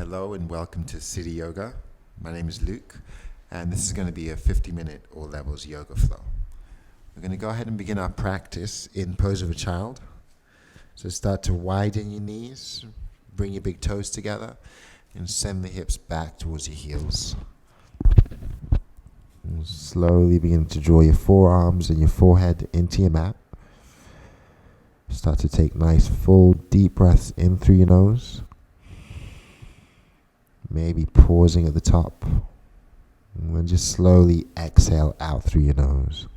Hello and welcome to City Yoga. My name is Luke, and this is going to be a 50-minute all levels yoga flow. We're going to go ahead and begin our practice in pose of a child. So start to widen your knees, bring your big toes together, and send the hips back towards your heels. And slowly begin to draw your forearms and your forehead into your mat. Start to take nice full deep breaths in through your nose. Maybe pausing at the top. And then just slowly exhale out through your nose.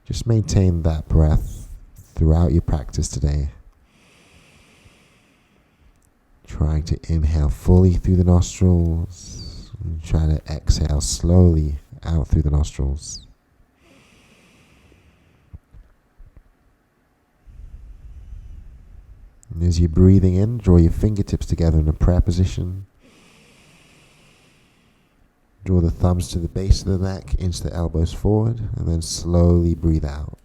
Just maintain that breath throughout your practice today. Trying to inhale fully through the nostrils. And try to exhale slowly out through the nostrils. And as you're breathing in, draw your fingertips together in a prayer position. Draw the thumbs to the base of the neck, inch the elbows forward, and then slowly breathe out.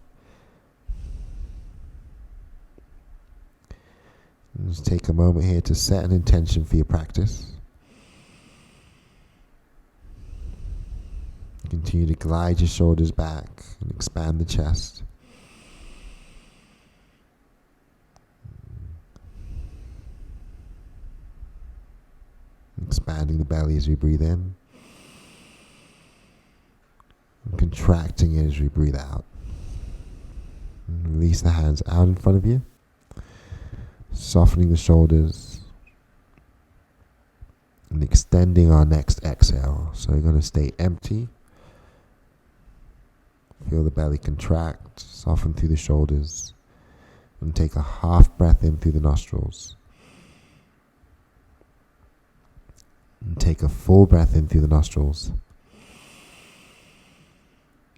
And just take a moment here to set an intention for your practice. Continue to glide your shoulders back and expand the chest. Expanding the belly as we breathe in. And contracting it as we breathe out. And release the hands out in front of you. Softening the shoulders. And extending our next exhale. So we're going to stay empty. Feel the belly contract. Soften through the shoulders. And take a half breath in through the nostrils. And take a full breath in through the nostrils.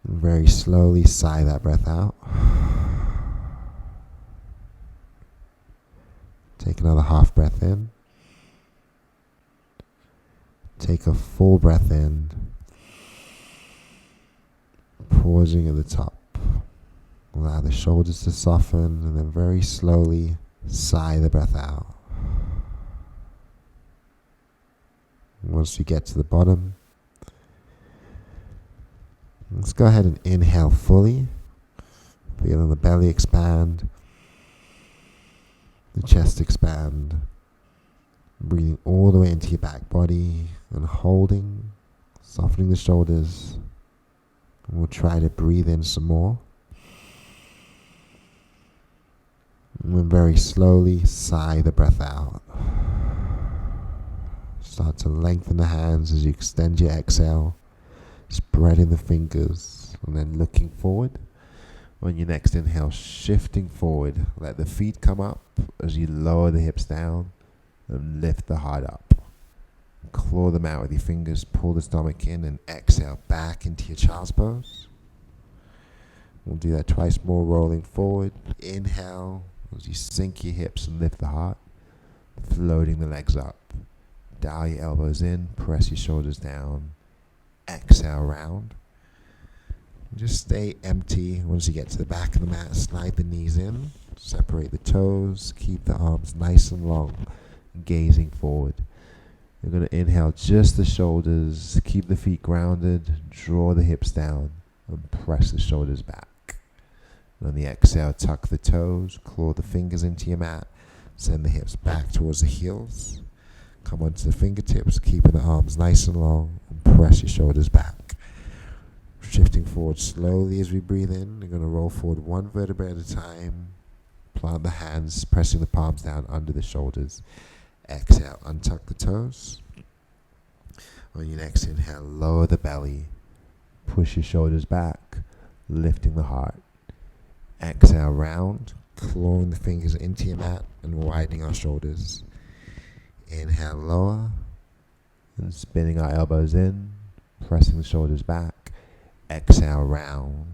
And very slowly sigh that breath out. Take another half breath in. Take a full breath in. Pausing at the top. Allow the shoulders to soften and then very slowly sigh the breath out. Once you get to the bottom, let's go ahead and inhale fully. Feeling the belly expand, the chest expand. Breathing all the way into your back body and holding, softening the shoulders. And we'll try to breathe in some more. And then very slowly sigh the breath out. Start to lengthen the hands as you extend your exhale, spreading the fingers, and then looking forward. On your next inhale, shifting forward, let the feet come up as you lower the hips down and lift the heart up. Claw them out with your fingers, pull the stomach in, and exhale back into your child's pose. We'll do that twice more, rolling forward. Inhale as you sink your hips and lift the heart, floating the legs up. Dial your elbows in, press your shoulders down, exhale round. Just stay empty. Once you get to the back of the mat, slide the knees in, separate the toes, keep the arms nice and long, gazing forward. You're going to inhale just the shoulders, keep the feet grounded, draw the hips down, and press the shoulders back. And on the exhale, tuck the toes, claw the fingers into your mat, send the hips back towards the heels. Come onto the fingertips, keeping the arms nice and long, and press your shoulders back. Shifting forward slowly as we breathe in. We're going to roll forward one vertebra at a time. Plant the hands, pressing the palms down under the shoulders. Exhale, untuck the toes. On your next inhale, lower the belly. Push your shoulders back, lifting the heart. Exhale, round, clawing the fingers into your mat and widening our shoulders. Inhale, lower, and spinning our elbows in, pressing the shoulders back. Exhale, round,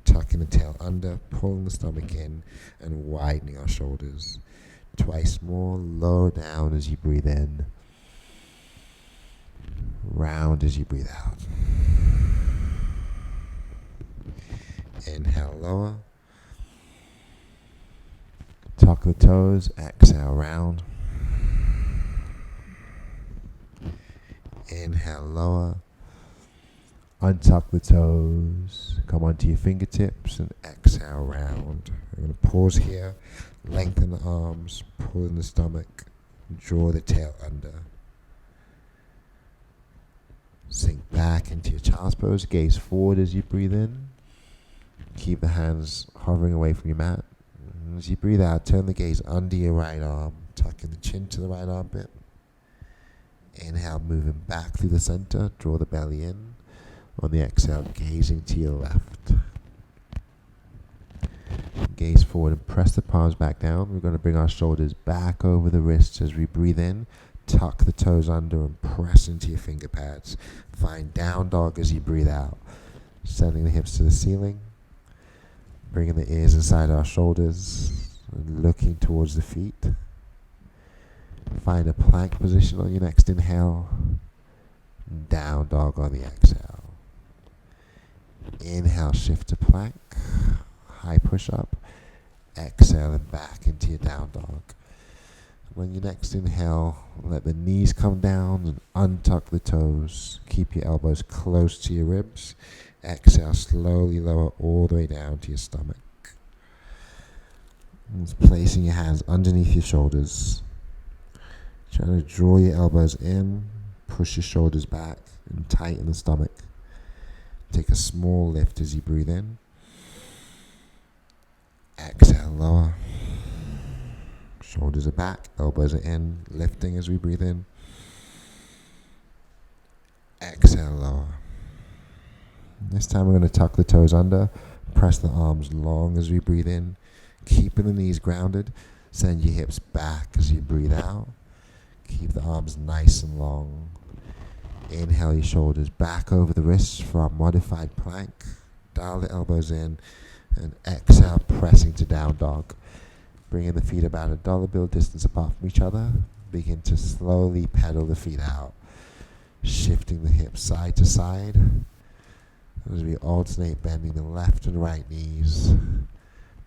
tucking the tail under, pulling the stomach in, and widening our shoulders. Twice more, lower down as you breathe in. Round as you breathe out. Inhale, lower. Tuck the toes, exhale, round. Inhale, lower. Untuck the toes. Come onto your fingertips and exhale, round. We're going to pause here. Lengthen the arms. Pull in the stomach. Draw the tail under. Sink back into your child's pose. Gaze forward as you breathe in. Keep the hands hovering away from your mat. As you breathe out, turn the gaze under your right arm. Tucking the chin to the right armpit. Inhale, moving back through the center. Draw the belly in. On the exhale, gazing to your left. Gaze forward and press the palms back down. We're going to bring our shoulders back over the wrists as we breathe in. Tuck the toes under and press into your finger pads. Find down dog as you breathe out. Sending the hips to the ceiling. Bringing the ears inside our shoulders and looking towards the feet. Find a plank position on your next inhale. Down dog on the exhale. Inhale, shift to plank. High push up. Exhale and back into your down dog. When you next inhale, let the knees come down and untuck the toes. Keep your elbows close to your ribs. Exhale, slowly lower all the way down to your stomach. And just placing your hands underneath your shoulders. Trying to draw your elbows in, push your shoulders back, and tighten the stomach. Take a small lift as you breathe in. Exhale, lower. Shoulders are back, elbows are in, lifting as we breathe in. Exhale, lower. This time we're going to tuck the toes under, press the arms long as we breathe in, keeping the knees grounded. Send your hips back as you breathe out. Keep the arms nice and long. Inhale your shoulders back over the wrists for our modified plank. Dial the elbows in and exhale, pressing to down dog. Bringing the feet about a dollar bill distance apart from each other. Begin to slowly pedal the feet out. Shifting the hips side to side. As we alternate bending the left and right knees.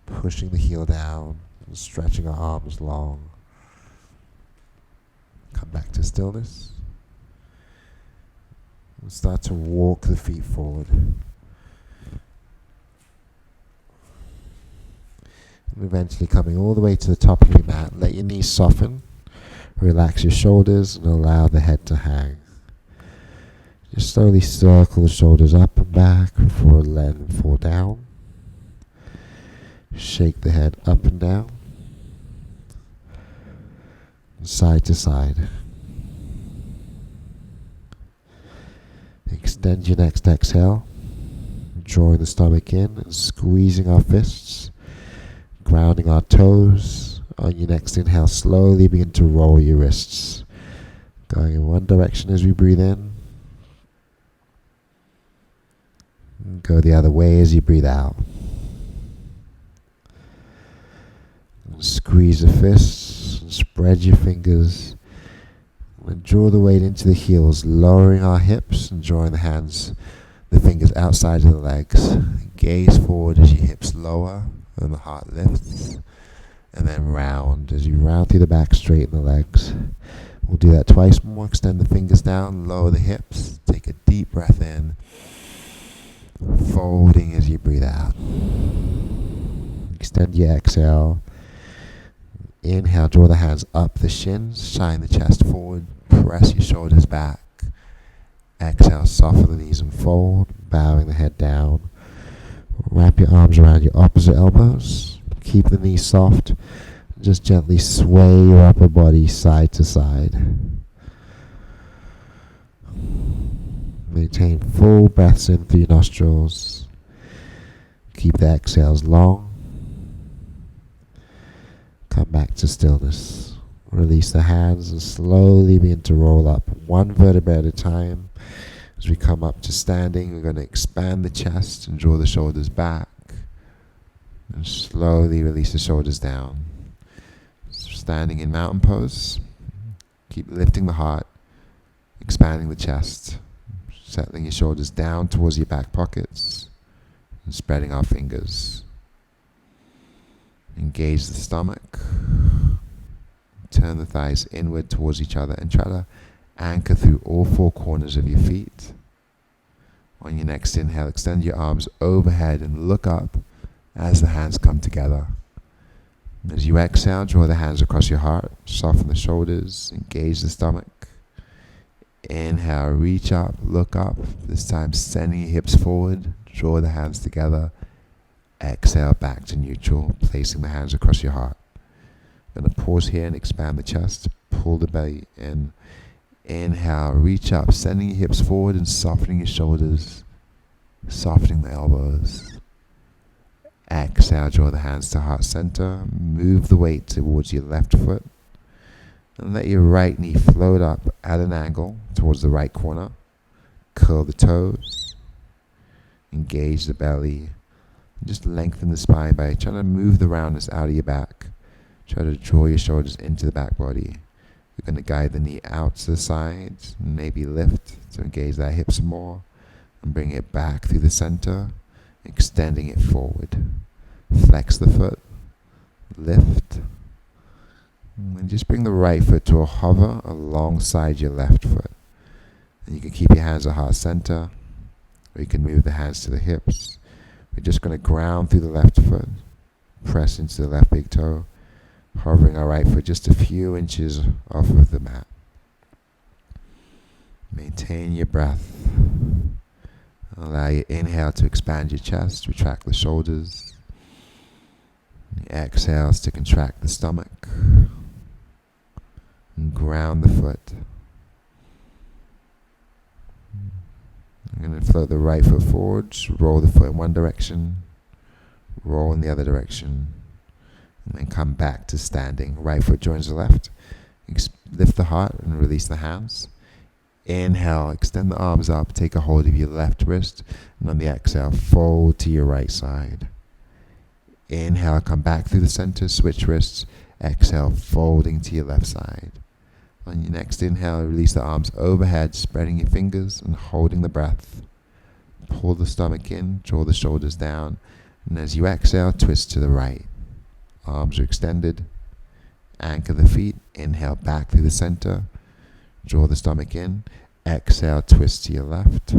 Pushing the heel down and stretching our arms long. Come back to stillness. And start to walk the feet forward. And eventually coming all the way to the top of your mat, let your knees soften. Relax your shoulders and allow the head to hang. Just slowly circle the shoulders up and back before letting them fall down. Shake the head up and down. Side to side. Extend your next exhale. Drawing the stomach in and squeezing our fists. Grounding our toes. On your next inhale, slowly begin to roll your wrists. Going in one direction as we breathe in. And go the other way as you breathe out. And squeeze the fists and spread your fingers. And draw the weight into the heels, lowering our hips and drawing the hands, the fingers outside of the legs. Gaze forward as your hips lower and the heart lifts. And then round as you round through the back, straighten the legs. We'll do that twice more. Extend the fingers down, lower the hips. Take a deep breath in. Folding as you breathe out. Extend your exhale. Inhale, draw the hands up the shins, shine the chest forward, press your shoulders back. Exhale, soften the knees and fold, bowing the head down. Wrap your arms around your opposite elbows. Keep the knees soft. Just gently sway your upper body side to side. Maintain full breaths in through your nostrils. Keep the exhales long. Come back to stillness. Release the hands and slowly begin to roll up one vertebra at a time. As we come up to standing, we're going to expand the chest and draw the shoulders back. And slowly release the shoulders down. Standing in mountain pose. Keep lifting the heart, expanding the chest, settling your shoulders down towards your back pockets, and spreading our fingers. Engage the stomach. Turn the thighs inward towards each other and try to Anchor through all four corners of your feet. On your next inhale, extend your arms overhead and look up as the hands come together. As you exhale, draw the hands across your heart, soften the shoulders, engage the stomach. Inhale, reach up, look up, this time sending your hips forward, draw the hands together. Exhale back to neutral, placing the hands across your heart. I'm going to pause here and expand the chest, pull the belly in. Inhale, reach up, sending your hips forward and softening your shoulders, softening the elbows. Exhale, draw the hands to heart center, move the weight towards your left foot, and let your right knee float up at an angle towards the right corner. Curl the toes, engage the belly, just lengthen the spine by trying to move the roundness out of your back. Try to draw your shoulders into the back body. You're going to guide the knee out to the sides, maybe lift to engage that hip some more, and bring it back through the center, extending it forward. Flex the foot, lift, and just bring the right foot to a hover alongside your left foot. And you can keep your hands at heart center, or you can move the hands to the hips. We're just going to ground through the left foot, press into the left big toe, hovering our right foot just a few inches off of the mat. Maintain your breath. Allow your inhale to expand your chest, retract the shoulders. Your exhales to contract the stomach. And ground the foot. I'm going to float the right foot forward, roll the foot in one direction, roll in the other direction, and then come back to standing. Right foot joins the left. Lift the heart and release the hands. Inhale, extend the arms up, take a hold of your left wrist, and on the exhale, fold to your right side. Inhale, come back through the center, switch wrists. Exhale, folding to your left side. On your next inhale, release the arms overhead, spreading your fingers and holding the breath. Pull the stomach in, draw the shoulders down, and as you exhale, twist to the right. Arms are extended. Anchor the feet. Inhale back through the center. Draw the stomach in. Exhale, twist to your left.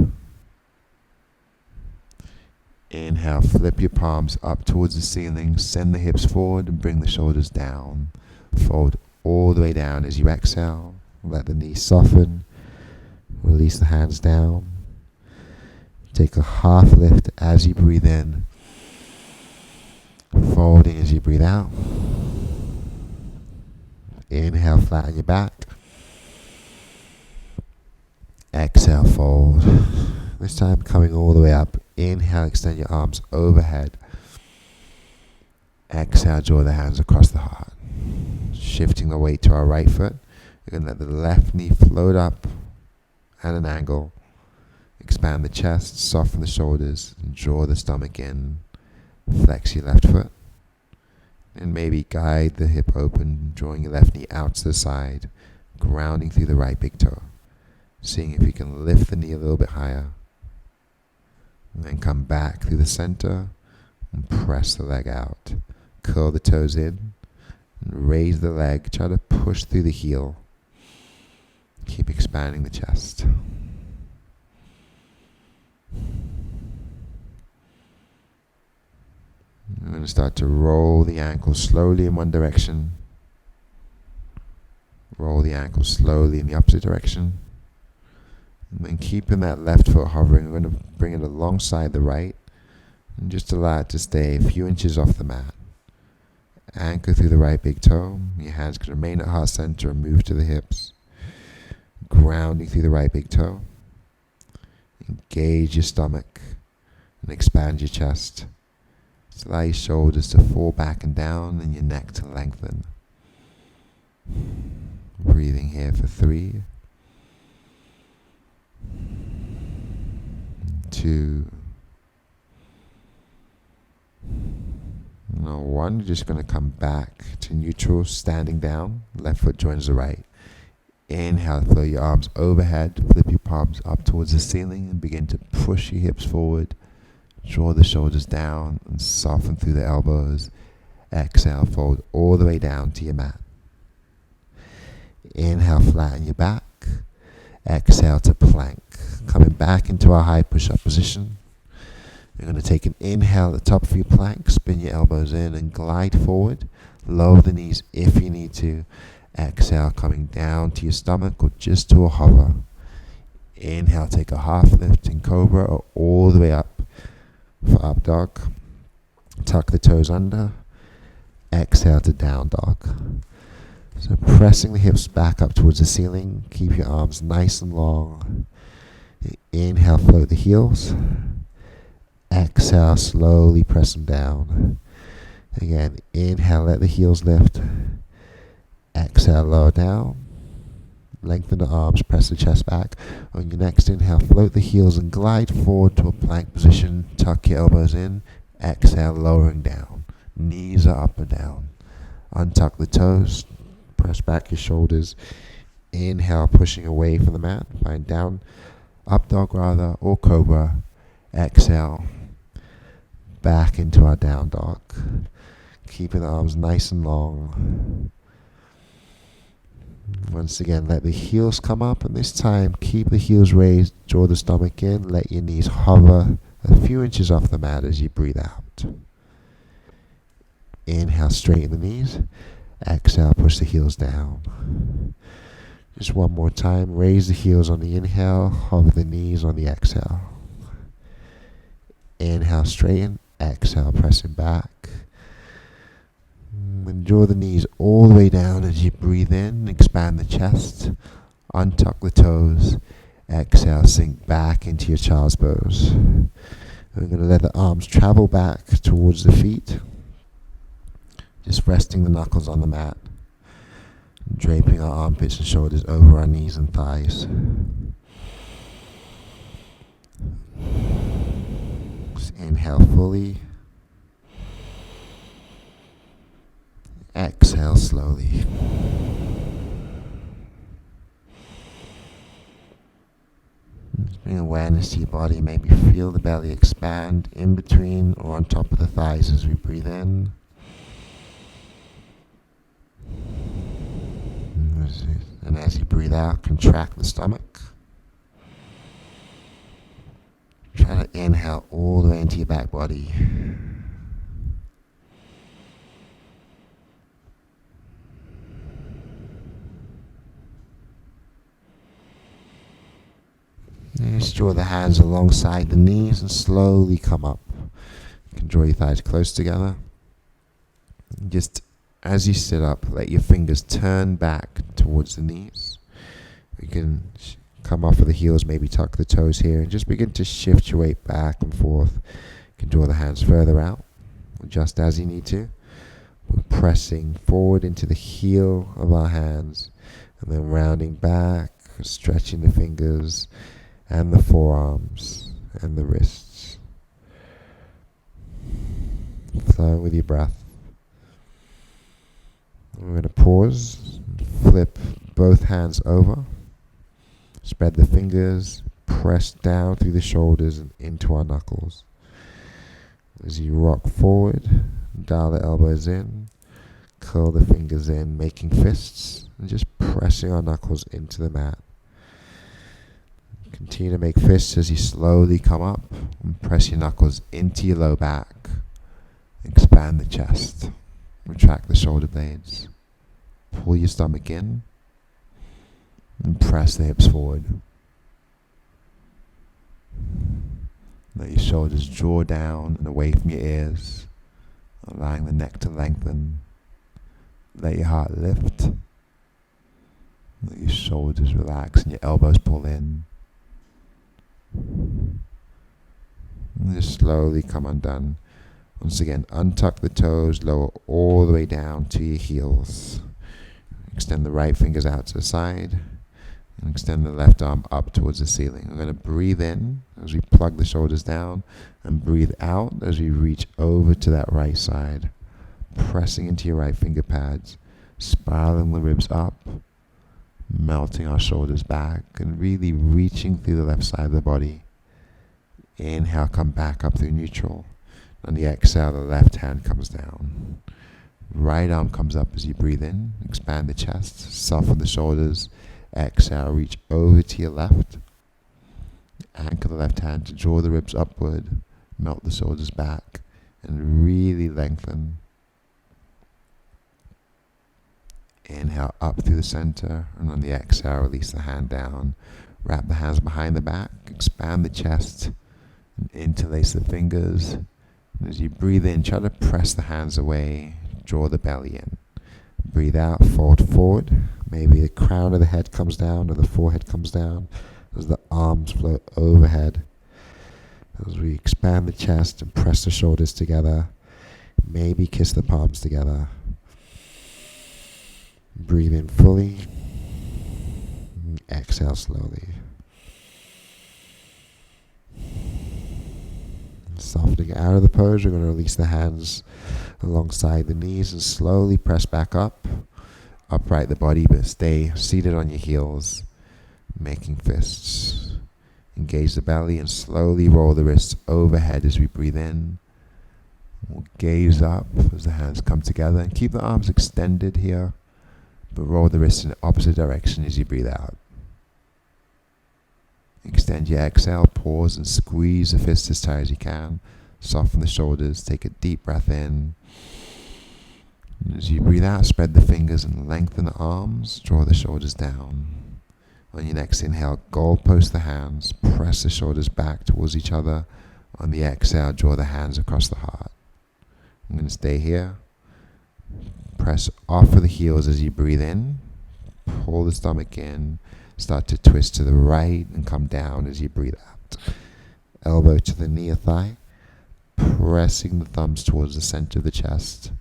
Inhale, flip your palms up towards the ceiling. Send the hips forward and bring the shoulders down. Fold all the way down as you exhale. Let the knees soften. Release the hands down. Take a half lift as you breathe in. Folding as you breathe out. Inhale, flatten your back. Exhale, fold. This time coming all the way up. Inhale, extend your arms overhead. Exhale, draw the hands across the heart. Shifting the weight to our right foot. You're going to let the left knee float up at an angle. Expand the chest, soften the shoulders, and draw the stomach in. Flex your left foot. And maybe guide the hip open, drawing your left knee out to the side, grounding through the right big toe. Seeing if you can lift the knee a little bit higher. And then come back through the center and press the leg out. Curl the toes in and raise the leg. Try to push through the heel. Keep expanding the chest. I'm going to start to roll the ankles slowly in one direction. Roll the ankles slowly in the opposite direction. And then keeping that left foot hovering, we're going to bring it alongside the right. And just allow it to stay a few inches off the mat. Anchor through the right big toe. Your hands can remain at heart center and move to the hips. Grounding through the right big toe. Engage your stomach and expand your chest. Just allow your shoulders to fall back and down and your neck to lengthen. Breathing here for 3, 2, now 1. You're just going to come back to neutral, standing down. Left foot joins the right. Inhale, flow your arms overhead, flip your palms up towards the ceiling and begin to push your hips forward. Draw the shoulders down and soften through the elbows. Exhale, fold all the way down to your mat. Inhale, flatten your back. Exhale to plank. Coming back into our high push-up position. You're going to take an inhale at the top of your plank, spin your elbows in and glide forward. Lower the knees if you need to. Exhale, coming down to your stomach or just to a hover. Inhale, take a half lift in cobra or all the way up for up dog. Tuck the toes under. Exhale to down dog. So pressing the hips back up towards the ceiling. Keep your arms nice and long. Inhale, float the heels. Exhale, slowly press them down. Again, inhale, let the heels lift. Exhale, lower down. Lengthen the arms, press the chest back. On your next inhale, float the heels and glide forward to a plank position. Tuck your elbows in. Exhale, lowering down. Knees are up and down. Untuck the toes. Press back your shoulders. Inhale, pushing away from the mat. Find down, up dog rather, or cobra. Exhale, back into our down dog. Keeping the arms nice and long. Once again, let the heels come up, and this time keep the heels raised, draw the stomach in, let your knees hover a few inches off the mat as you breathe out. Inhale, straighten the knees. Exhale, push the heels down. Just one more time, raise the heels on the inhale, hover the knees on the exhale. Inhale, straighten. Exhale, pressing back. And draw the knees all the way down as you breathe in. Expand the chest. Untuck the toes. Exhale, sink back into your child's pose. We're going to let the arms travel back towards the feet. Just resting the knuckles on the mat. Draping our armpits and shoulders over our knees and thighs. Just inhale fully. Exhale slowly. Just bring awareness to your body. Maybe feel the belly expand in between or on top of the thighs as we breathe in. And as you breathe out, contract the stomach. Try to inhale all the way into your back body. Just draw the hands alongside the knees and slowly come up. You can draw your thighs close together. Just as you sit up, let your fingers turn back towards the knees. You can come off of the heels, maybe tuck the toes here, and just begin to shift your weight back and forth. You can draw the hands further out, just as you need to. We're pressing forward into the heel of our hands, and then rounding back, stretching the fingers, and the forearms, and the wrists. Flowing with your breath. We're going to pause, flip both hands over, spread the fingers, press down through the shoulders and into our knuckles. As you rock forward, dial the elbows in, curl the fingers in, making fists, and just pressing our knuckles into the mat. Continue to make fists as you slowly come up and press your knuckles into your low back. Expand the chest. Retract the shoulder blades. Pull your stomach in and press the hips forward. Let your shoulders draw down and away from your ears, allowing the neck to lengthen. Let your heart lift. Let your shoulders relax and your elbows pull in. And just slowly come undone. Once again, untuck the toes, lower all the way down to your heels. Extend the right fingers out to the side, and extend the left arm up towards the ceiling. We're going to breathe in as we plug the shoulders down, and breathe out as we reach over to that right side, pressing into your right finger pads, spiraling the ribs up, melting our shoulders back, and really reaching through the left side of the body. Inhale, come back up through neutral. On the exhale, the left hand comes down. Right arm comes up as you breathe in. Expand the chest, soften the shoulders, Exhale, reach over to your left. Anchor the left hand to draw the ribs upward. Melt the shoulders back and really lengthen. Inhale up through the center, and on the exhale, release the hand down. Wrap the hands behind the back, expand the chest, and interlace the fingers. And as you breathe in, try to press the hands away, draw the belly in. Breathe out, fold forward. Maybe the crown of the head comes down or the forehead comes down as the arms float overhead. As we expand the chest and press the shoulders together, maybe kiss the palms together. Breathe in fully. Exhale slowly. Softening out of the pose, we're going to release the hands alongside the knees and slowly press back up. Upright the body, but stay seated on your heels, making fists. Engage the belly and slowly roll the wrists overhead as we breathe in. We'll gaze up as the hands come together and keep the arms extended here, but roll the wrists in the opposite direction as you breathe out. Extend your exhale, pause and squeeze the fists as tight as you can. Soften the shoulders, take a deep breath in. And as you breathe out, spread the fingers and lengthen the arms, draw the shoulders down. On your next inhale, goalpost the hands, press the shoulders back towards each other. On the exhale, draw the hands across the heart. I'm going to stay here. Press off of the heels as you breathe in. Pull the stomach in. Start to twist to the right and come down as you breathe out. Elbow to the knee or thigh. Pressing the thumbs towards the center of the chest.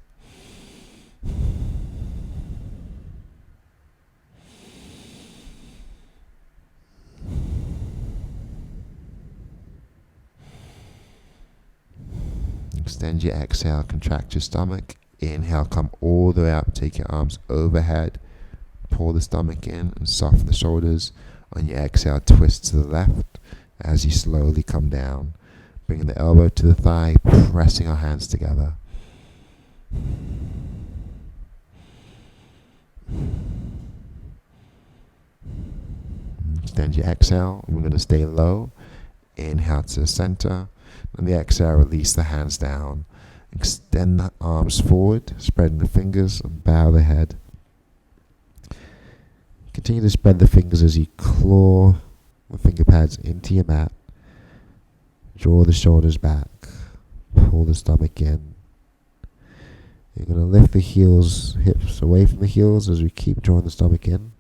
Extend your exhale, contract your stomach. Inhale, come all the way up, take your arms overhead. Pull the stomach in and soften the shoulders. On your exhale, twist to the left as you slowly come down. Bringing the elbow to the thigh, pressing our hands together. Extend your exhale. We're going to stay low. Inhale to the center. On the exhale, release the hands down. Extend the arms forward, spreading the fingers and bow the head. Continue to spread the fingers as you claw the finger pads into your mat. Draw the shoulders back. Pull the stomach in. You're going to lift the hips away from the heels as we keep drawing the stomach in.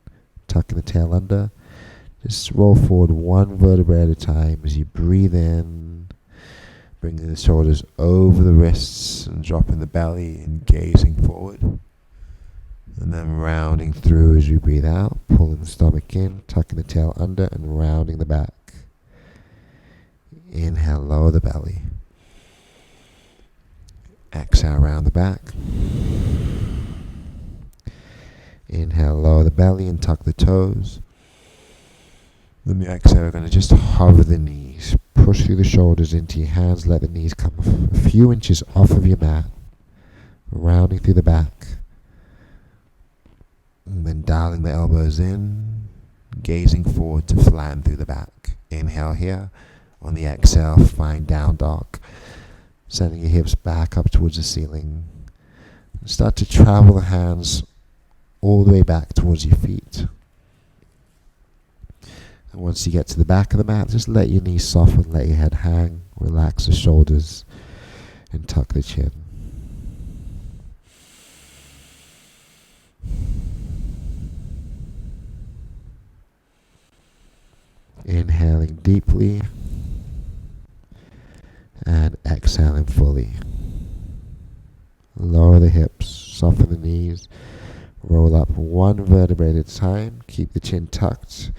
Tucking the tail under. Just roll forward one vertebrae at a time as you breathe in. Bringing the shoulders over the wrists and dropping the belly and gazing forward. And then rounding through as you breathe out, pulling the stomach in, tucking the tail under and rounding the back. Inhale, lower the belly. Exhale, round the back. Inhale, lower the belly and tuck the toes. Then the exhale, we're going to just hover the knees. Push through the shoulders into your hands. Let the knees come a few inches off of your mat. Rounding through the back. And then dialing the elbows in. Gazing forward to flatten through the back. Inhale here. On the exhale, find down dog. Sending your hips back up towards the ceiling. And start to travel the hands all the way back towards your feet. And once you get to the back of the mat, just let your knees soften, let your head hang, relax the shoulders, and tuck the chin. Inhaling deeply and exhaling fully. Lower the hips, soften the knees, roll up one vertebrae at a time, keep the chin tucked.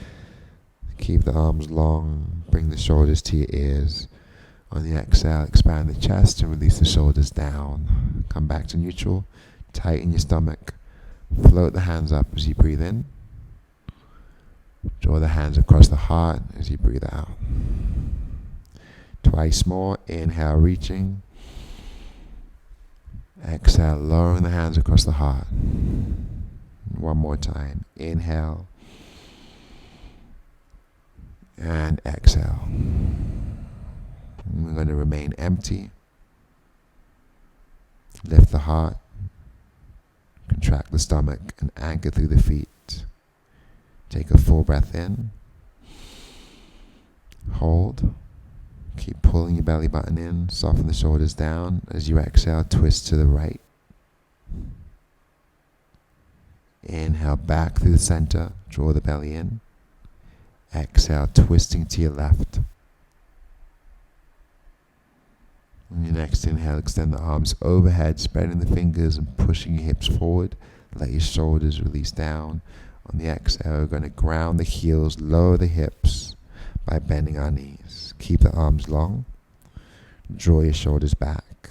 Keep the arms long, bring the shoulders to your ears. On the exhale, expand the chest and release the shoulders down. Come back to neutral, tighten your stomach. Float the hands up as you breathe in. Draw the hands across the heart as you breathe out. Twice more, inhale, reaching. Exhale, lowering the hands across the heart. One more time, inhale. And exhale. We're going to remain empty. Lift the heart. Contract the stomach and anchor through the feet. Take a full breath in. Hold. Keep pulling your belly button in. Soften the shoulders down. As you exhale, twist to the right. Inhale back through the center. Draw the belly in. Exhale, twisting to your left. On your next inhale, extend the arms overhead, spreading the fingers and pushing your hips forward. Let your shoulders release down. On the exhale, we're going to ground the heels, lower the hips by bending our knees. Keep the arms long. Draw your shoulders back.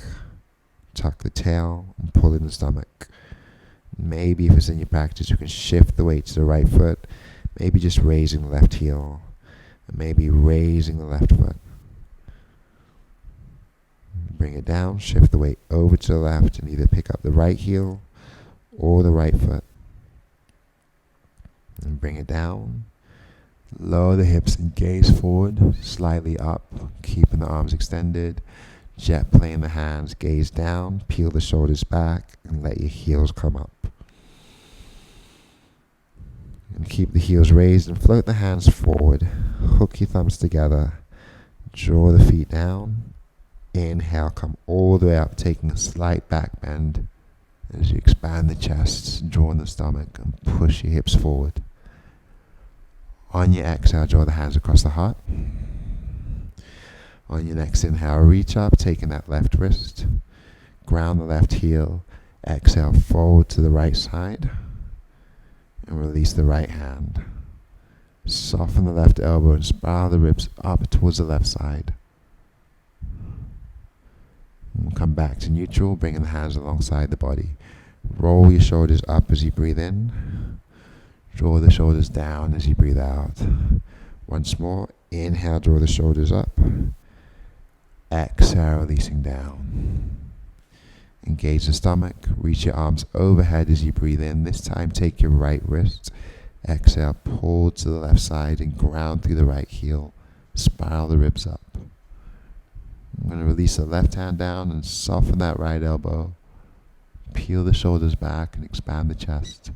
Tuck the tail and pull in the stomach. Maybe if it's in your practice, you can shift the weight to the right foot. Maybe just raising the left heel. And maybe raising the left foot. Bring it down, shift the weight over to the left and either pick up the right heel or the right foot. And bring it down. Lower the hips and gaze forward, slightly up, keeping the arms extended. Jet plane the hands, gaze down, peel the shoulders back, and let your heels come up. And keep the heels raised and float the hands forward. Hook your thumbs together. Draw the feet down. Inhale, come all the way up, taking a slight back bend as you expand the chest, draw in the stomach, and push your hips forward. On your exhale, draw the hands across the heart. On your next inhale, reach up, taking that left wrist. Ground the left heel. Exhale, forward to the right side. And release the right hand. Soften the left elbow and spiral the ribs up towards the left side. We'll come back to neutral, bringing the hands alongside the body. Roll your shoulders up as you breathe in. Draw the shoulders down as you breathe out. Once more, inhale, draw the shoulders up. Exhale, releasing down. Engage the stomach, reach your arms overhead as you breathe in. This time, take your right wrist. Exhale, pull to the left side and ground through the right heel. Spiral the ribs up. I'm going to release the left hand down and soften that right elbow. Peel the shoulders back and expand the chest.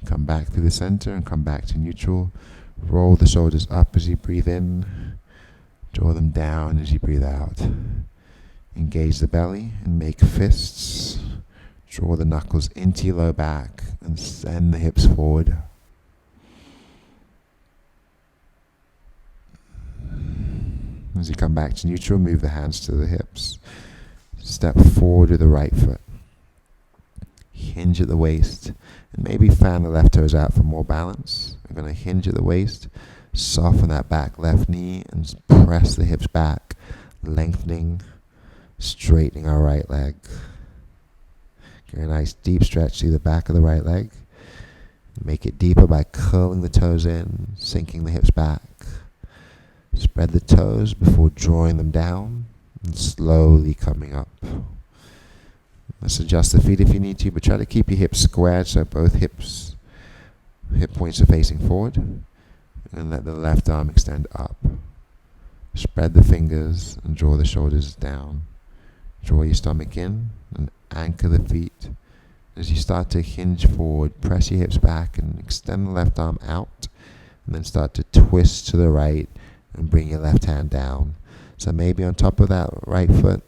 Come back through the center and come back to neutral. Roll the shoulders up as you breathe in. Draw them down as you breathe out. Engage the belly and make fists. Draw the knuckles into your low back and send the hips forward. As you come back to neutral, move the hands to the hips. Step forward with the right foot. Hinge at the waist. And maybe fan the left toes out for more balance. We're going to hinge at the waist. Soften that back left knee and press the hips back. Lengthening, straightening our right leg. Get a nice deep stretch through the back of the right leg. Make it deeper by curling the toes in, sinking the hips back. Spread the toes before drawing them down and slowly coming up. Let's adjust the feet if you need to, but try to keep your hips squared so both hip points are facing forward. And let the left arm extend up. Spread the fingers and draw the shoulders down. Draw your stomach in and anchor the feet. As you start to hinge forward, press your hips back and extend the left arm out. And then start to twist to the right and bring your left hand down. So maybe on top of that right foot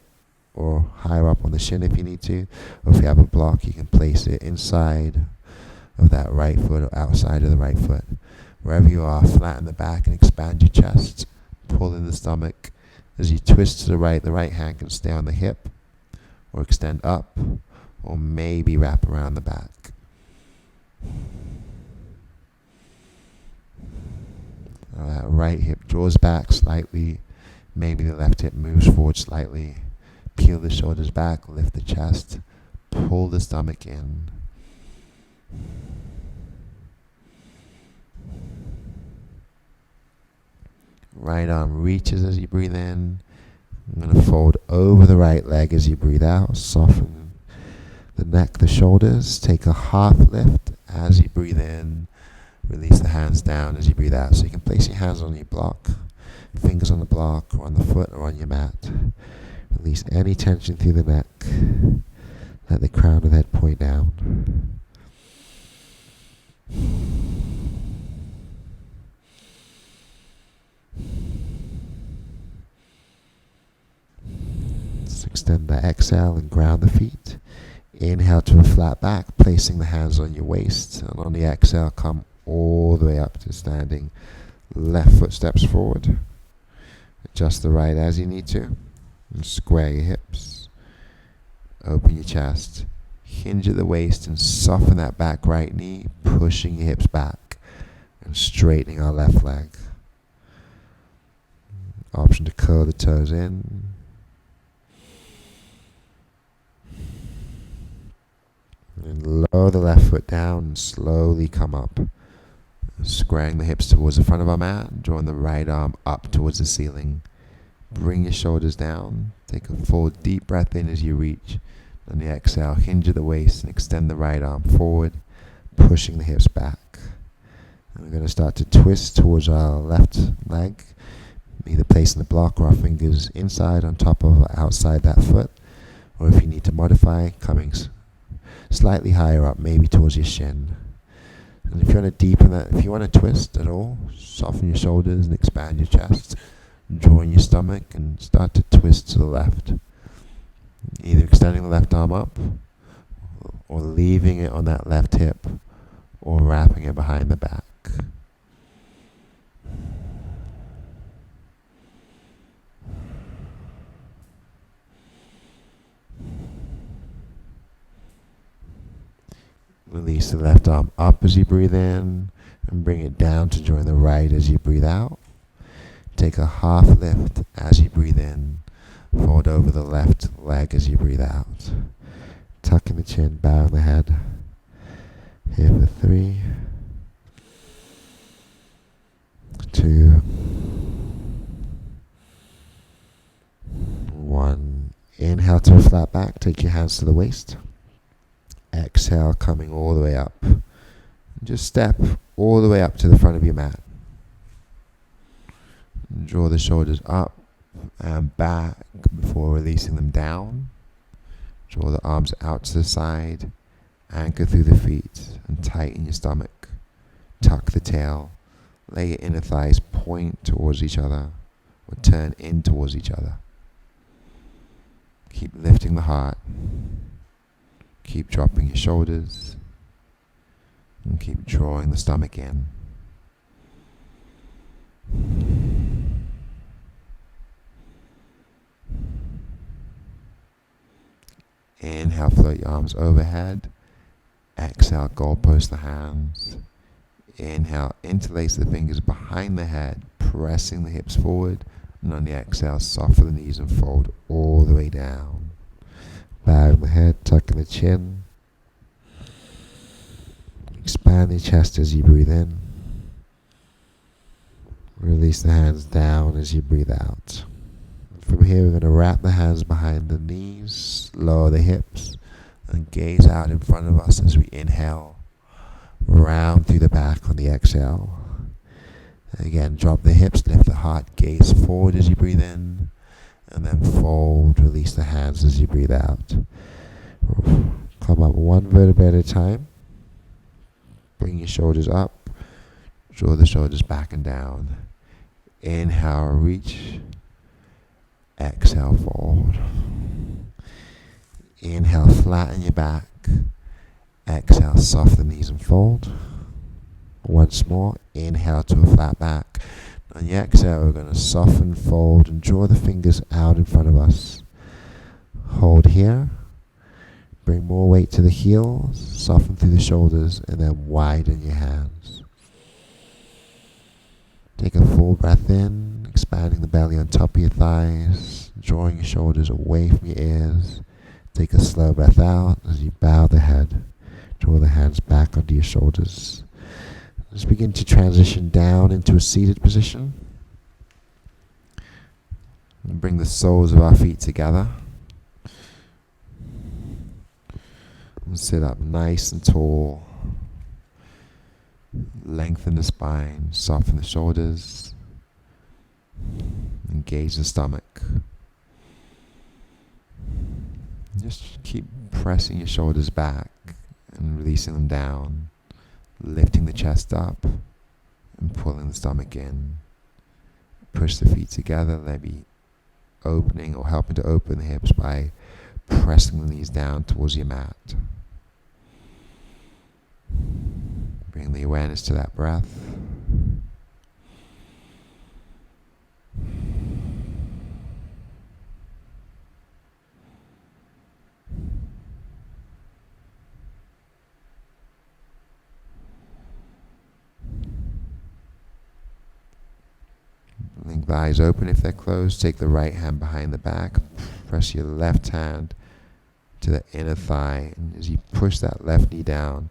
or higher up on the shin if you need to. Or if you have a block, you can place it inside of that right foot or outside of the right foot. Wherever you are, flatten the back and expand your chest. Pull in the stomach. As you twist to the right hand can stay on the hip or extend up or maybe wrap around the back. That right hip draws back slightly. Maybe the left hip moves forward slightly. Peel the shoulders back, lift the chest, pull the stomach in. Right arm reaches as you breathe in. I'm going to fold over the right leg as you breathe out. Soften the neck, the shoulders. Take a half lift as you breathe in. Release the hands down as you breathe out. So you can place your hands on your block, fingers on the block, or on the foot, or on your mat. Release any tension through the neck. Let the crown of the head point down. Let's extend the exhale and ground the feet. Inhale to a flat back, placing the hands on your waist. And on the exhale, come all the way up to standing. Left foot steps forward. Adjust the right as you need to. And square your hips. Open your chest. Hinge at the waist and soften that back right knee, pushing your hips back and straightening our left leg. Option to curl the toes in. And lower the left foot down and slowly come up. Squaring the hips towards the front of our mat, drawing the right arm up towards the ceiling. Bring your shoulders down. Take a full deep breath in as you reach. On the exhale, hinge at the waist and extend the right arm forward, pushing the hips back. And we're going to start to twist towards our left leg, either placing the block or our fingers inside, on top of, or outside that foot. Or if you need to modify, coming slightly higher up, maybe towards your shin. And if you want to deepen that, if you want to twist at all, soften your shoulders and expand your chest. Draw in your stomach and start to twist to the left. Either extending the left arm up, or leaving it on that left hip, or wrapping it behind the back. Release the left arm up as you breathe in, and bring it down to join the right as you breathe out. Take a half lift as you breathe in. Fold over the left leg as you breathe out. Tucking the chin, bowing the head. Here for 3, 2, 1. Inhale to a flat back. Take your hands to the waist. Exhale, coming all the way up. Just step all the way up to the front of your mat. Draw the shoulders up and back before releasing them down. Draw the arms out to the side. Anchor through the feet and tighten your stomach. Tuck the tail. Lay your inner thighs point towards each other or turn in towards each other. Keep lifting the heart. Keep dropping your shoulders. And keep drawing the stomach in. Inhale, float your arms overhead. Exhale, goalpost the hands. Inhale, interlace the fingers behind the head, pressing the hips forward. And on the exhale, soften the knees and fold all the way down. Bowing the head, tucking the chin. Expand the chest as you breathe in. Release the hands down as you breathe out. From here, we're going to wrap the hands behind the knees, lower the hips, and gaze out in front of us as we inhale. Round through the back on the exhale. Again, drop the hips, lift the heart, gaze forward as you breathe in, and then fold, release the hands as you breathe out. Come up one vertebra at a time. Bring your shoulders up, draw the shoulders back and down. Inhale, reach. Exhale, fold. Inhale, flatten your back. Exhale, soften the knees and fold. Once more, inhale to a flat back. On the exhale, we're going to soften, fold, and draw the fingers out in front of us. Hold here. Bring more weight to the heels. Soften through the shoulders, and then widen your hands. Take a full breath in, expanding the belly on top of your thighs, drawing your shoulders away from your ears. Take a slow breath out as you bow the head. Draw the hands back onto your shoulders. Let's begin to transition down into a seated position. And bring the soles of our feet together. And sit up nice and tall. Lengthen the spine, soften the shoulders, engage the stomach. Just keep pressing your shoulders back and releasing them down, lifting the chest up and pulling the stomach in. Push the feet together, maybe opening or helping to open the hips by pressing the knees down towards your mat. Bring the awareness to that breath. Blink the eyes open if they're closed. Take the right hand behind the back. Press your left hand to the inner thigh. And as you push that left knee down,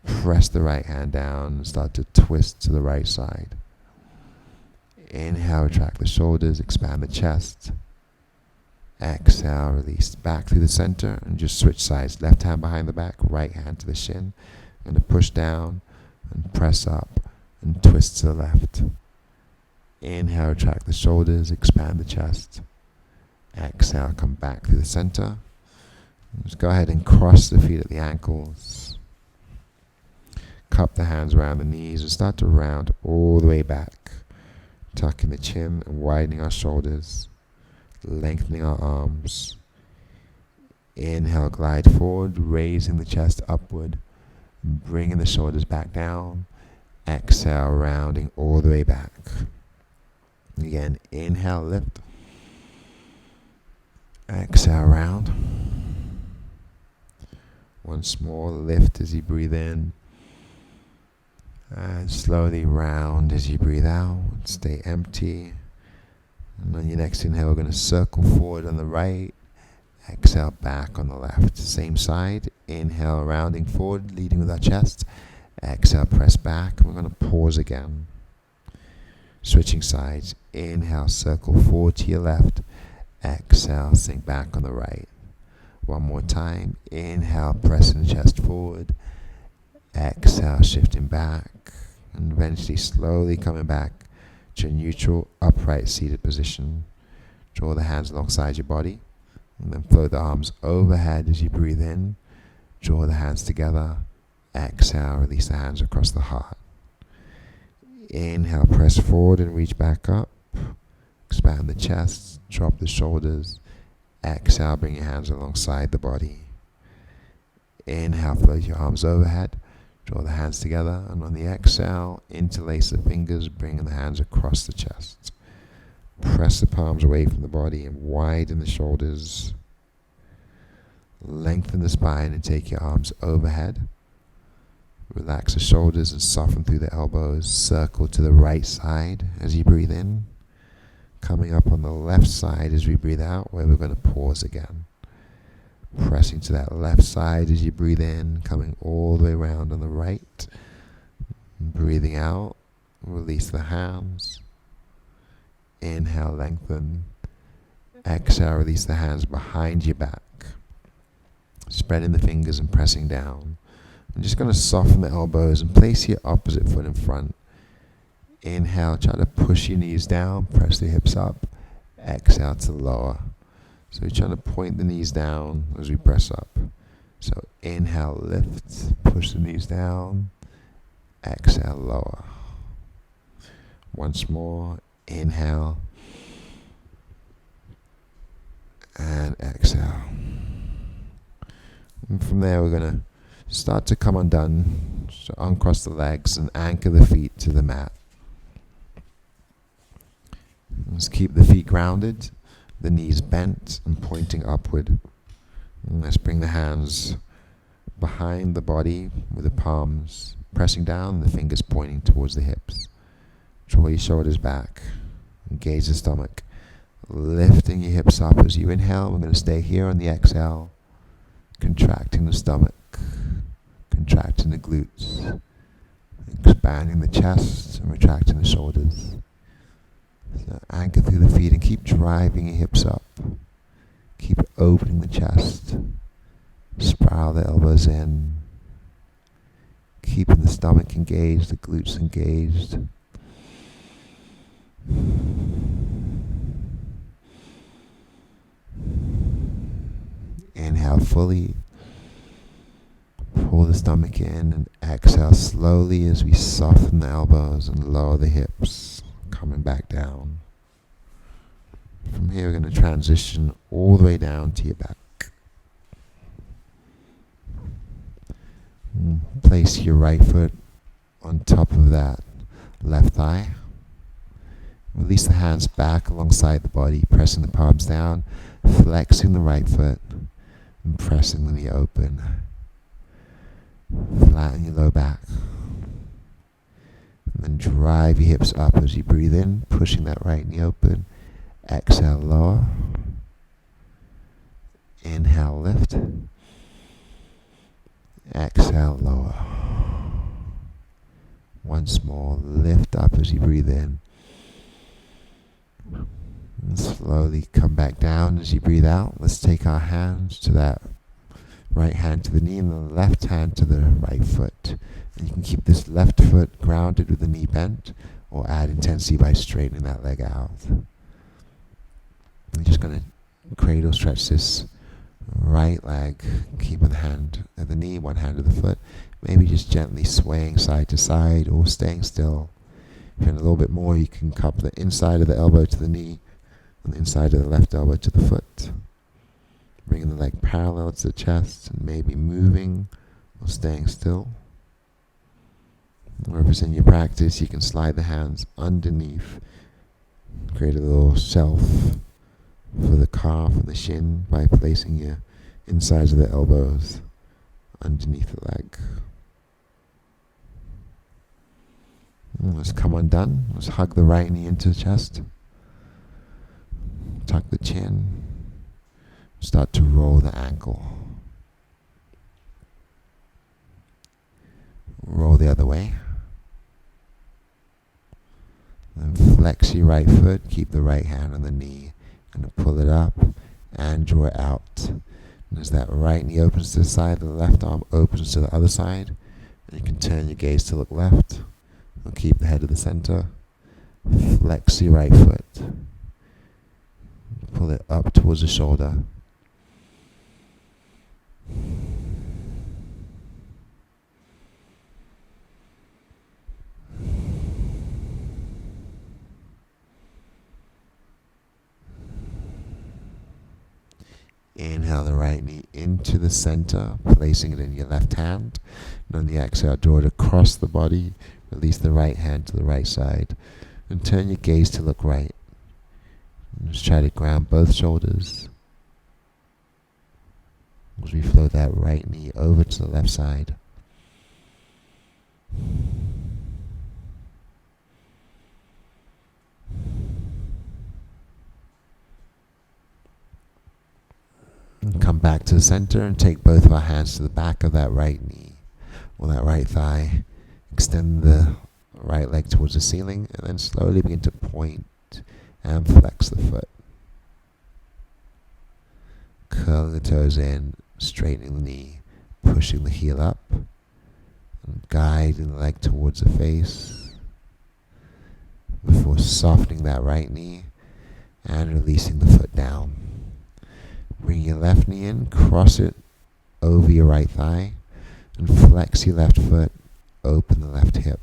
press the right hand down and start to twist to the right side. Inhale, retract the shoulders, expand the chest. Exhale, release back through the center and just switch sides. Left hand behind the back, right hand to the shin. I'm going to push down and press up and twist to the left. Inhale, retract the shoulders, expand the chest. Exhale, come back through the center. Just go ahead and cross the feet at the ankles. Cup the hands around the knees and start to round all the way back. Tucking the chin and widening our shoulders. Lengthening our arms. Inhale, glide forward, raising the chest upward. Bringing the shoulders back down. Exhale, rounding all the way back. Again, inhale, lift. Exhale, round. Once more, lift as you breathe in. And slowly round as you breathe out. Stay empty. And on your next inhale, we're going to circle forward on the right. Exhale, back on the left. Same side. Inhale, rounding forward, leading with our chest. Exhale, press back. We're going to pause again. Switching sides. Inhale, circle forward to your left. Exhale, sink back on the right. One more time. Inhale, pressing the chest forward. Exhale, shifting back. And eventually slowly coming back to a neutral, upright, seated position. Draw the hands alongside your body. And then flow the arms overhead as you breathe in. Draw the hands together. Exhale, release the hands across the heart. Inhale, press forward and reach back up. Expand the chest, drop the shoulders. Exhale, bring your hands alongside the body. Inhale, float your arms overhead. Draw the hands together, and on the exhale, interlace the fingers, bringing the hands across the chest. Press the palms away from the body and widen the shoulders. Lengthen the spine and take your arms overhead. Relax the shoulders and soften through the elbows. Circle to the right side as you breathe in. Coming up on the left side as we breathe out, where we're going to pause again. Pressing to that left side as you breathe in, coming all the way around on the right. Breathing out, release the hands. Inhale, lengthen. Exhale, release the hands behind your back. Spreading the fingers and pressing down. I'm just going to soften the elbows and place your opposite foot in front. Inhale, try to push your knees down, press the hips up. Exhale to the lower. So we're trying to point the knees down as we press up. So inhale, lift, push the knees down. Exhale, lower. Once more, inhale. And exhale. And from there, we're going to start to come undone. So uncross the legs and anchor the feet to the mat. Let's keep the feet grounded. The knees bent and pointing upward. And let's bring the hands behind the body with the palms pressing down, the fingers pointing towards the hips. Draw your shoulders back. Engage the stomach. Lifting your hips up as you inhale. We're going to stay here on the exhale. Contracting the stomach. Contracting the glutes. Expanding the chest and retracting the shoulders. So anchor through the feet and keep driving your hips up. Keep opening the chest. Spiral the elbows in. Keeping the stomach engaged, the glutes engaged. Inhale fully. Pull the stomach in and exhale slowly as we soften the elbows and lower the hips, coming back down. From here we're going to transition all the way down to your back. Place your right foot on top of that left thigh. Release the hands back alongside the body, pressing the palms down, flexing the right foot and pressing the knee open. Flatten your low back. And then drive your hips up as you breathe in, pushing that right knee open. Exhale, lower. Inhale, lift. Exhale, lower. Once more, lift up as you breathe in. And slowly come back down as you breathe out. Let's take our hands to that right hand to the knee and the left hand to the right foot. And you can keep this left foot grounded with the knee bent, or add intensity by straightening that leg out. We're just going to cradle stretch this right leg, keeping the hand at the knee, one hand at the foot, maybe just gently swaying side to side or staying still. If you want a little bit more, you can cup the inside of the elbow to the knee and the inside of the left elbow to the foot. Bringing the leg parallel to the chest and maybe moving or staying still. Or if it's in your practice, you can slide the hands underneath, create a little shelf for the calf and the shin by placing your insides of the elbows underneath the leg. Let's come undone. Let's hug the right knee into the chest. Tuck the chin. Start to roll the ankle. Roll the other way. Then flex your right foot. Keep the right hand on the knee. Gonna pull it up and draw it out. And as that right knee opens to the side, the left arm opens to the other side. And you can turn your gaze to look left. And keep the head to the center. Flex your right foot. Pull it up towards the shoulder. Inhale the right knee into the center, placing it in your left hand. And on the exhale, draw it across the body. Release the right hand to the right side. And turn your gaze to look right. And just try to ground both shoulders. As we flow that right knee over to the left side. And come back to the center and take both of our hands to the back of that right knee or that right thigh. Extend the right leg towards the ceiling and then slowly begin to point and flex the foot. Curling the toes in, straightening the knee, pushing the heel up, and guiding the leg towards the face before softening that right knee and releasing the foot down. Bring your left knee in, cross it over your right thigh, and flex your left foot, open the left hip.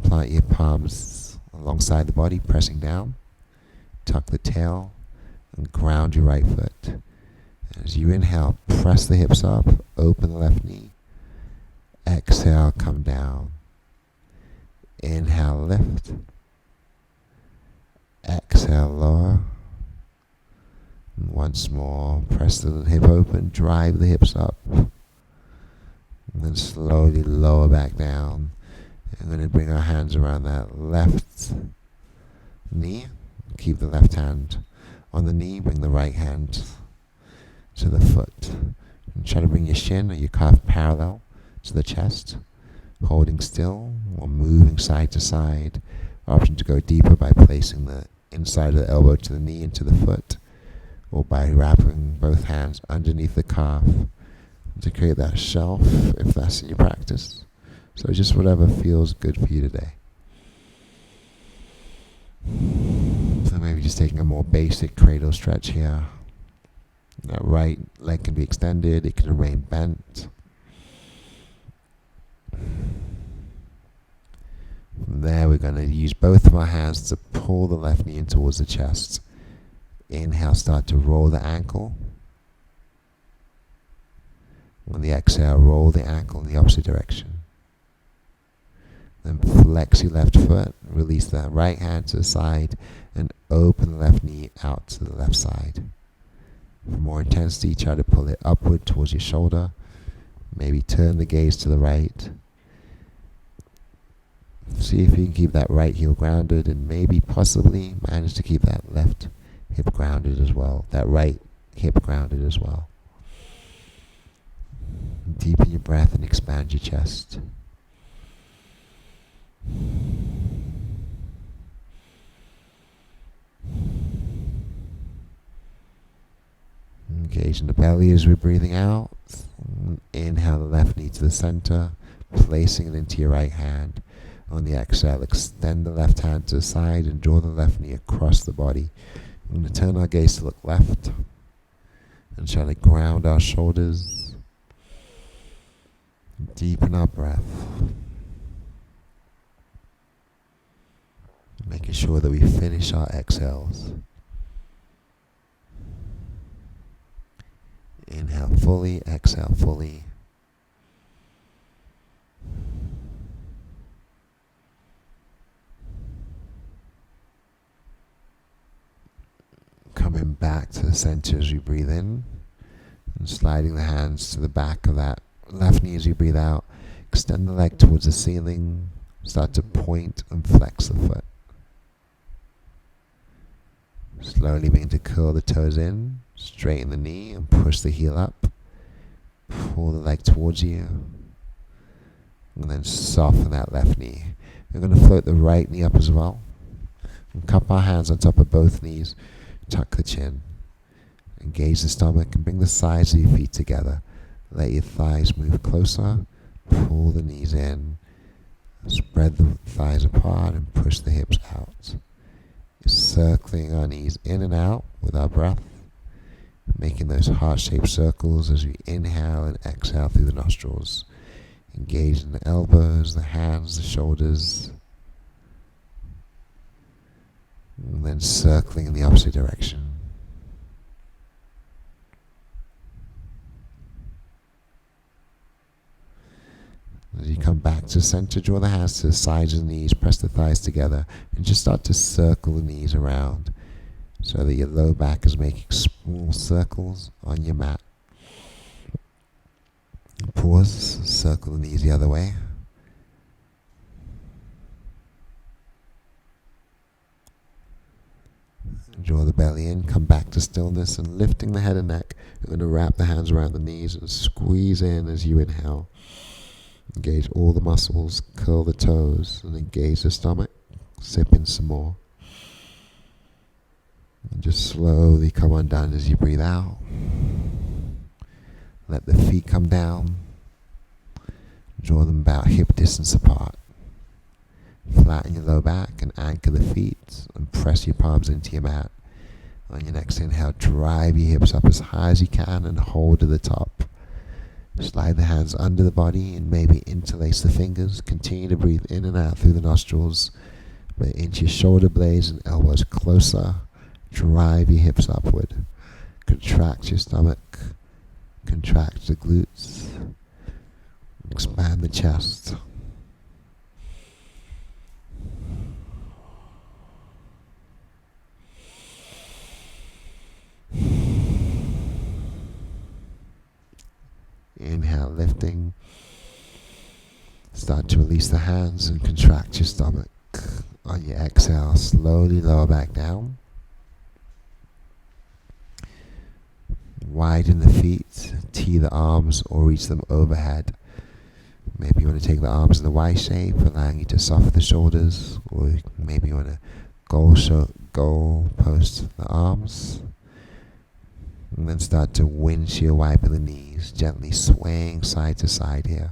Plant your palms alongside the body, pressing down. Tuck the tail and ground your right foot. As you inhale, press the hips up, open the left knee. Exhale, come down. Inhale, lift. Exhale, lower. And once more, press the hip open, drive the hips up. And then slowly lower back down. I'm going to bring our hands around that left knee. Keep the left hand on the knee, bring the right hand to the foot. And try to bring your shin or your calf parallel to the chest, holding still or moving side to side. Option to go deeper by placing the inside of the elbow to the knee and to the foot, or by wrapping both hands underneath the calf to create that shelf if that's in your practice. So just whatever feels good for you today. So maybe just taking a more basic cradle stretch here. That right leg can be extended, it can remain bent. From there, we're going to use both of our hands to pull the left knee in towards the chest. Inhale, start to roll the ankle. On the exhale, roll the ankle in the opposite direction. Then flex your left foot, release the right hand to the side, and open the left knee out to the left side. For more intensity, try to pull it upward towards your shoulder. Maybe turn the gaze to the right. See if you can keep that right heel grounded, and maybe possibly manage to keep that left hip grounded as well, that right hip grounded as well. Deepen your breath and expand your chest. Engage in the belly as we're breathing out. Inhale the left knee to the center, placing it into your right hand. On the exhale, extend the left hand to the side and draw the left knee across the body. We're going to turn our gaze to look left and try to ground our shoulders. Deepen our breath. Making sure that we finish our exhales. Inhale fully, exhale fully. Coming back to the center as we breathe in, and sliding the hands to the back of that left knee as you breathe out. Extend the leg towards the ceiling. Start to point and flex the foot. Slowly begin to curl the toes in, straighten the knee and push the heel up. Pull the leg towards you. And then soften that left knee. We're going to float the right knee up as well. And cup our hands on top of both knees. Tuck the chin. Engage the stomach and bring the sides of your feet together. Let your thighs move closer. Pull the knees in. Spread the thighs apart and push the hips out. Circling our knees in and out with our breath, making those heart-shaped circles as we inhale and exhale through the nostrils. Engage in the elbows, the hands, the shoulders, and then circling in the opposite direction. As you come back to center, draw the hands to the sides of the knees, press the thighs together, and just start to circle the knees around so that your low back is making small circles on your mat. Pause, circle the knees the other way. Draw the belly in, come back to stillness, and lifting the head and neck. You're going to wrap the hands around the knees and squeeze in as you inhale. Engage all the muscles, curl the toes, and engage the stomach. Sip in some more. And just slowly come undone as you breathe out. Let the feet come down. Draw them about hip distance apart. Flatten your low back and anchor the feet and press your palms into your mat. On your next inhale, drive your hips up as high as you can and hold to the top. Slide the hands under the body and maybe interlace the fingers. Continue to breathe in and out through the nostrils. But into your shoulder blades and elbows closer. Drive your hips upward. Contract your stomach. Contract the glutes. Expand the chest. Inhale, lifting. Start to release the hands and contract your stomach. On your exhale, slowly lower back down. Widen the feet, tee the arms or reach them overhead. Maybe you want to take the arms in the Y shape, allowing you to soften the shoulders, or maybe you want to goal post the arms. And then start to windshield wipe the knees, gently swaying side to side here.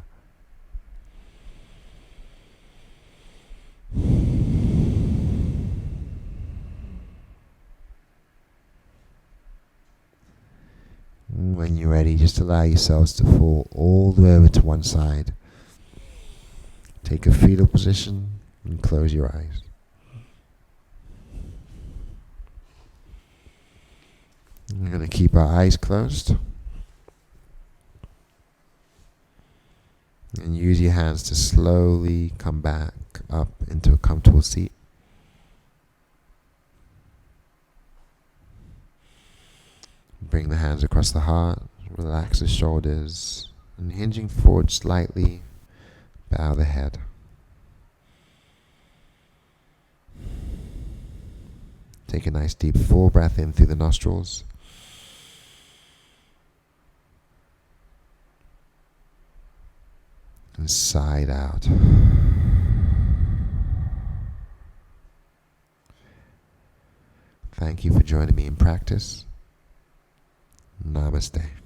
just allow yourselves to fall all the way over to one side. Take a fetal position and close your eyes. We're going to keep our eyes closed. And use your hands to slowly come back up into a comfortable seat. Bring the hands across the heart, relax the shoulders, and hinging forward slightly, bow the head. Take a nice deep full breath in through the nostrils. And sigh it out. Thank you for joining me in practice. Namaste.